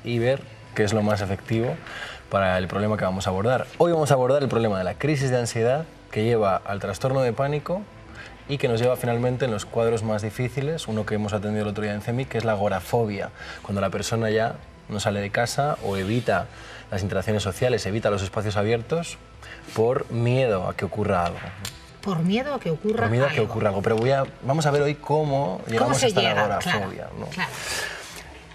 y ver qué es lo más efectivo para el problema que vamos a abordar. Hoy vamos a abordar el problema de la crisis de ansiedad que lleva al trastorno de pánico y que nos lleva finalmente en los cuadros más difíciles, uno que hemos atendido el otro día en CEMIC, que es la agorafobia, cuando la persona ya no sale de casa o evita las interacciones sociales, evita los espacios abiertos por miedo a que ocurra algo. Por miedo a que ocurra algo. Por miedo a que ocurra algo. Pero vamos a ver hoy cómo llegamos hasta la agorafobia. Claro, claro.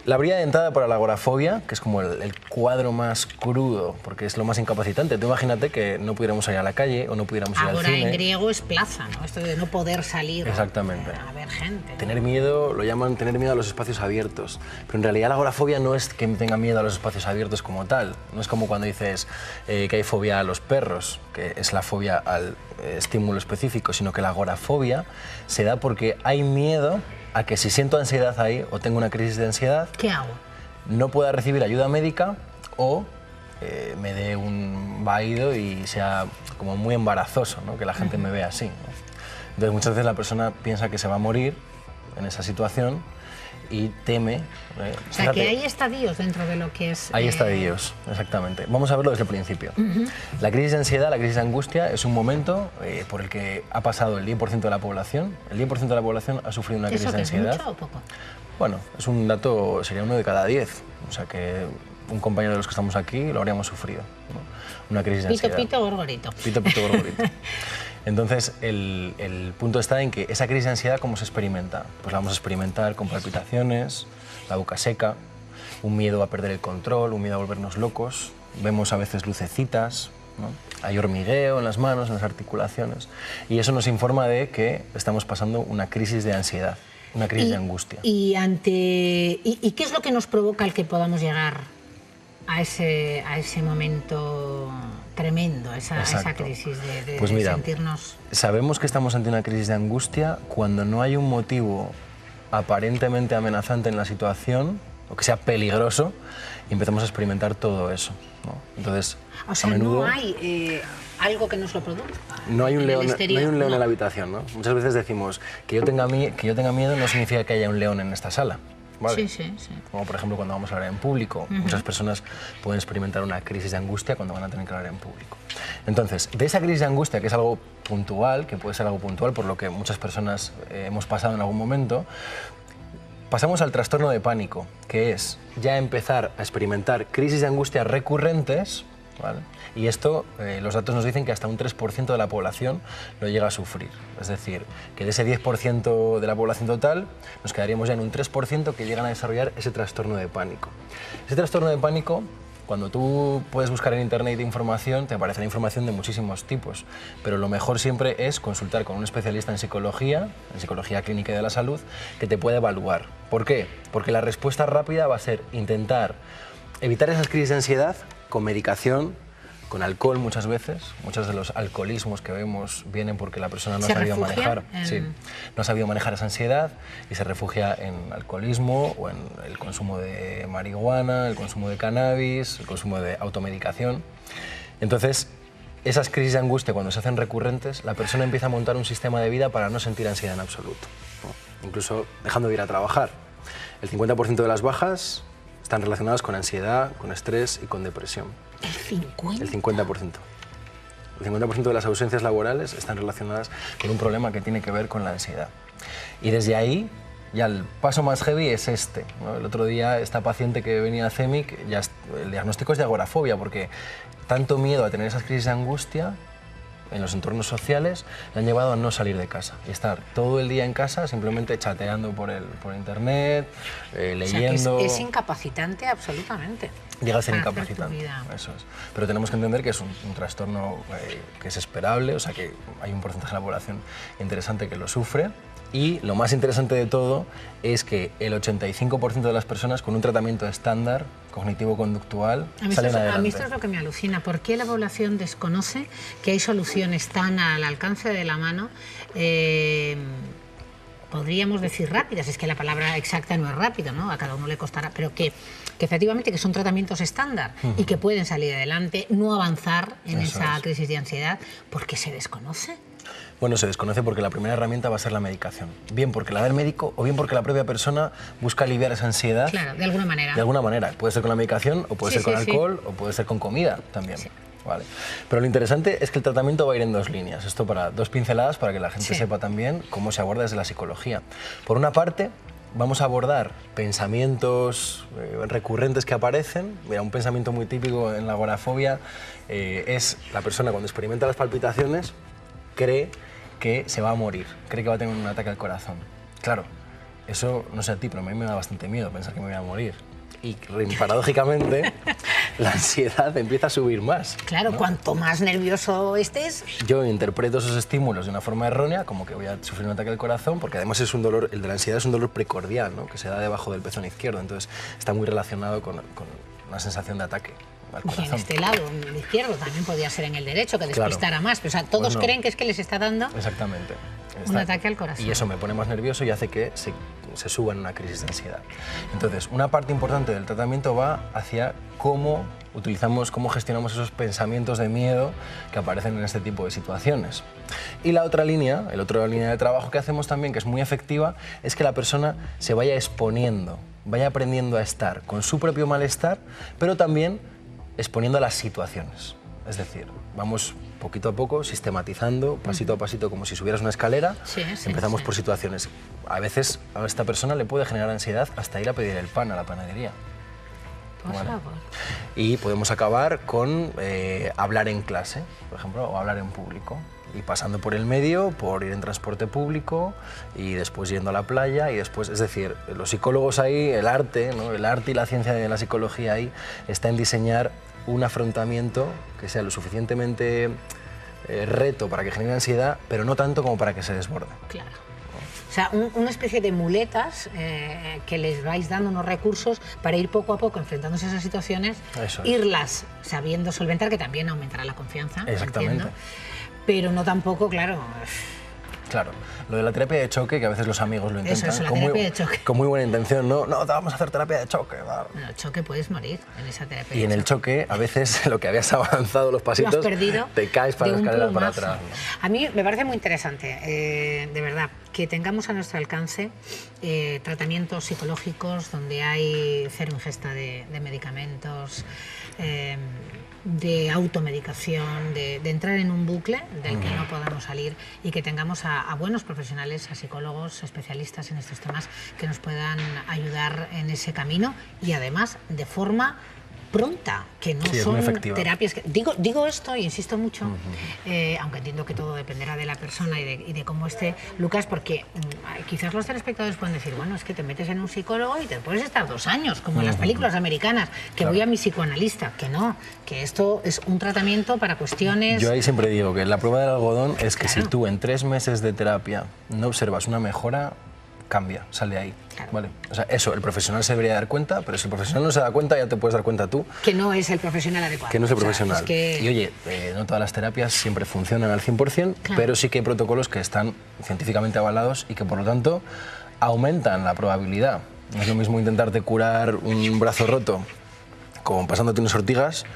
La vía de entrada para la agorafobia, que es como el cuadro más crudo, porque es lo más incapacitante. Tú imagínate que no pudiéramos salir a la calle o no pudiéramos ir al cine. Ahora en griego es plaza, ¿no? Esto de no poder salir. Exactamente. A ver gente. Tener miedo, lo llaman tener miedo a los espacios abiertos. Pero en realidad la agorafobia no es que tenga miedo a los espacios abiertos como tal. No es como cuando dices que hay fobia a los perros, que es la fobia al estímulo específico, sino que la agorafobia se da porque hay miedo a que si siento ansiedad ahí o tengo una crisis de ansiedad, ¿qué hago? No pueda recibir ayuda médica o me dé un vaído y sea como muy embarazoso, ¿no? Que la gente me vea así, ¿no? Entonces muchas veces la persona piensa que se va a morir en esa situación y teme. O sea, que hay estadios dentro de lo que es... Hay estadios, exactamente. Vamos a verlo desde el principio. La crisis de ansiedad, la crisis de angustia, es un momento por el que ha pasado el 10% de la población. El 10% de la población ha sufrido una crisis de ansiedad. ¿Es mucho o poco? Bueno, es un dato, sería 1 de cada 10. O sea que un compañero de los que estamos aquí lo habríamos sufrido, ¿no? Una crisis de ansiedad. Pito, pito, gorgorito. Pito, pito, gorgorito. Entonces, el punto está en que esa crisis de ansiedad, ¿cómo se experimenta? Pues la vamos a experimentar con palpitaciones, la boca seca, un miedo a perder el control, un miedo a volvernos locos. Vemos a veces lucecitas, ¿no? Hay hormigueo en las manos, en las articulaciones. Y eso nos informa de que estamos pasando una crisis de ansiedad, una crisis de angustia. ¿Y qué es lo que nos provoca el que podamos llegar a ese momento tremendo, esa crisis de pues mira, sentirnos... Sabemos que estamos ante una crisis de angustia cuando no hay un motivo aparentemente amenazante en la situación o que sea peligroso y empezamos a experimentar todo eso, ¿no? Entonces, o sea, a menudo, no hay algo que nos lo produzca. No hay un león en la habitación, ¿no? Muchas veces decimos que yo tenga miedo no significa que haya un león en esta sala. ¿Vale? Sí. Como por ejemplo cuando vamos a hablar en público. Muchas personas pueden experimentar una crisis de angustia cuando van a tener que hablar en público. Entonces, de esa crisis de angustia, que es algo puntual, que puede ser algo puntual por lo que muchas personas hemos pasado en algún momento, pasamos al trastorno de pánico, que es ya empezar a experimentar crisis de angustia recurrentes, ¿vale? Y esto, los datos nos dicen que hasta un 3% de la población lo llega a sufrir. Es decir, que de ese 10% de la población total, nos quedaríamos ya en un 3% que llegan a desarrollar ese trastorno de pánico. Ese trastorno de pánico, cuando tú puedes buscar en internet información, te aparecerá información de muchísimos tipos, pero lo mejor siempre es consultar con un especialista en psicología clínica y de la salud, que te pueda evaluar. ¿Por qué? Porque la respuesta rápida va a ser intentar evitar esas crisis de ansiedad con medicación, con alcohol muchas veces. Muchos de los alcoholismos que vemos vienen porque la persona no ha sabido manejar, no ha sabido manejar esa ansiedad y se refugia en alcoholismo o en el consumo de marihuana, el consumo de cannabis, el consumo de automedicación. Entonces, esas crisis de angustia, cuando se hacen recurrentes, la persona empieza a montar un sistema de vida para no sentir ansiedad en absoluto, ¿no? Incluso dejando de ir a trabajar. El 50% de las bajas están relacionadas con ansiedad, con estrés y con depresión. ¿El 50%? El 50%. El 50% de las ausencias laborales están relacionadas con un problema que tiene que ver con la ansiedad. Y desde ahí, ya el paso más heavy es este, ¿no? El otro día, esta paciente que venía a CEMIC, ya el diagnóstico es de agorafobia, porque tanto miedo a tener esas crisis de angustia en los entornos sociales le han llevado a no salir de casa y estar todo el día en casa simplemente chateando por internet, leyendo... O sea, que es incapacitante absolutamente. Llega a ser incapacitante, eso es. Pero tenemos que entender que es un trastorno que es esperable, o sea que hay un porcentaje de la población interesante que lo sufre. Y lo más interesante de todo es que el 85% de las personas con un tratamiento estándar cognitivo-conductual salen adelante. A mí esto es lo que me alucina. ¿Por qué la población desconoce que hay soluciones tan al alcance de la mano? Podríamos decir rápidas, es que la palabra exacta no es rápido, ¿no? A cada uno le costará, pero que efectivamente que son tratamientos estándar y que pueden salir adelante, no avanzar en esa crisis de ansiedad, porque se desconoce. Bueno, se desconoce porque la primera herramienta va a ser la medicación. Bien porque la da el médico o bien porque la propia persona busca aliviar esa ansiedad. Claro, de alguna manera. De alguna manera. Puede ser con la medicación o puede ser con alcohol o puede ser con comida también. Sí. Vale. Pero lo interesante es que el tratamiento va a ir en 2 líneas. Esto para 2 pinceladas para que la gente sepa también cómo se aborda desde la psicología. Por una parte, vamos a abordar pensamientos recurrentes que aparecen. Mira, un pensamiento muy típico en la agorafobia es la persona cuando experimenta las palpitaciones cree que se va a morir, cree que va a tener un ataque al corazón. Claro, eso no sé a ti, pero a mí me da bastante miedo pensar que me voy a morir. Y paradójicamente la ansiedad empieza a subir más. Claro, ¿no? Cuanto más nervioso estés... Yo interpreto esos estímulos de una forma errónea, como que voy a sufrir un ataque al corazón, porque además es un dolor, el de la ansiedad es un dolor precordial, ¿no? Que se da debajo del pezón izquierdo, entonces está muy relacionado con una sensación de ataque al corazón. Y en este lado, en el izquierdo, también podría ser en el derecho, que despistara más, pero o sea, todos pues no. Creen que es que les está dando... Exactamente. Un ataque al corazón. Y eso me pone más nervioso y hace que se suba en una crisis de ansiedad. Entonces, una parte importante del tratamiento va hacia cómo gestionamos esos pensamientos de miedo que aparecen en este tipo de situaciones. Y la otra línea, de trabajo que hacemos también, que es muy efectiva, es que la persona se vaya exponiendo, vaya aprendiendo a estar con su propio malestar, pero también exponiendo a las situaciones. Es decir, vamos poquito a poco sistematizando, pasito a pasito, como si subieras una escalera. Empezamos por situaciones. A veces a esta persona le puede generar ansiedad hasta ir a pedir el pan a la panadería. ¿Vale? Y podemos acabar con hablar en clase, por ejemplo, o hablar en público. Y pasando por el medio, por ir en transporte público y después yendo a la playa y después, es decir, los psicólogos ahí, el arte, ¿no? El arte y la ciencia de la psicología ahí está en diseñar un afrontamiento que sea lo suficientemente reto para que genere ansiedad, pero no tanto como para que se desborde. Claro. O sea, una especie de muletas que les vais dando unos recursos para ir poco a poco enfrentándose a esas situaciones, irlas sabiendo solventar, que también aumentará la confianza. Exactamente. Entiendo, pero no tampoco, claro... Claro, lo de la terapia de choque, que a veces los amigos lo intentan con muy buena intención, no, te vamos a hacer terapia de choque. Claro. En el choque puedes morir en esa terapia. Y en el choque, a veces, lo que habías avanzado los pasitos, lo has perdido, te caes para la escalera para atrás. ¿No? A mí me parece muy interesante, de verdad, que tengamos a nuestro alcance tratamientos psicológicos donde hay cero ingesta de medicamentos, de automedicación, de entrar en un bucle del que no podamos salir y que tengamos a buenos profesionales, a psicólogos, especialistas en estos temas que nos puedan ayudar en ese camino y además de forma pronta, que no son terapias que... Digo esto y insisto mucho, aunque entiendo que todo dependerá de la persona y de cómo esté Lucas, porque quizás los telespectadores pueden decir, bueno, es que te metes en un psicólogo y te puedes estar 2 años, como en las películas americanas, que voy a mi psicoanalista, que no, que esto es un tratamiento para cuestiones... Yo ahí siempre digo que la prueba del algodón es que si tú en 3 meses de terapia no observas una mejora, cambia, sal de ahí. Claro. ¿Vale? O sea, eso, el profesional se debería dar cuenta, pero si el profesional no se da cuenta, ya te puedes dar cuenta tú. Que no es el profesional adecuado. Que no es el profesional. Y oye, no todas las terapias siempre funcionan al 100%, pero sí que hay protocolos que están científicamente avalados y que, por lo tanto, aumentan la probabilidad. No es lo mismo intentarte curar un brazo roto como pasándote unas ortigas,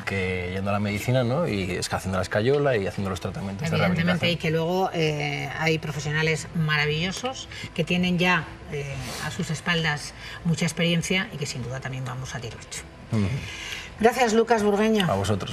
que yendo a la medicina, ¿no? Y es que haciendo la escayola y haciendo los tratamientos de rehabilitación. Evidentemente, y que luego hay profesionales maravillosos que tienen ya a sus espaldas mucha experiencia y que sin duda también vamos a tiro hecho. Gracias, Lucas Burgueño. A vosotros.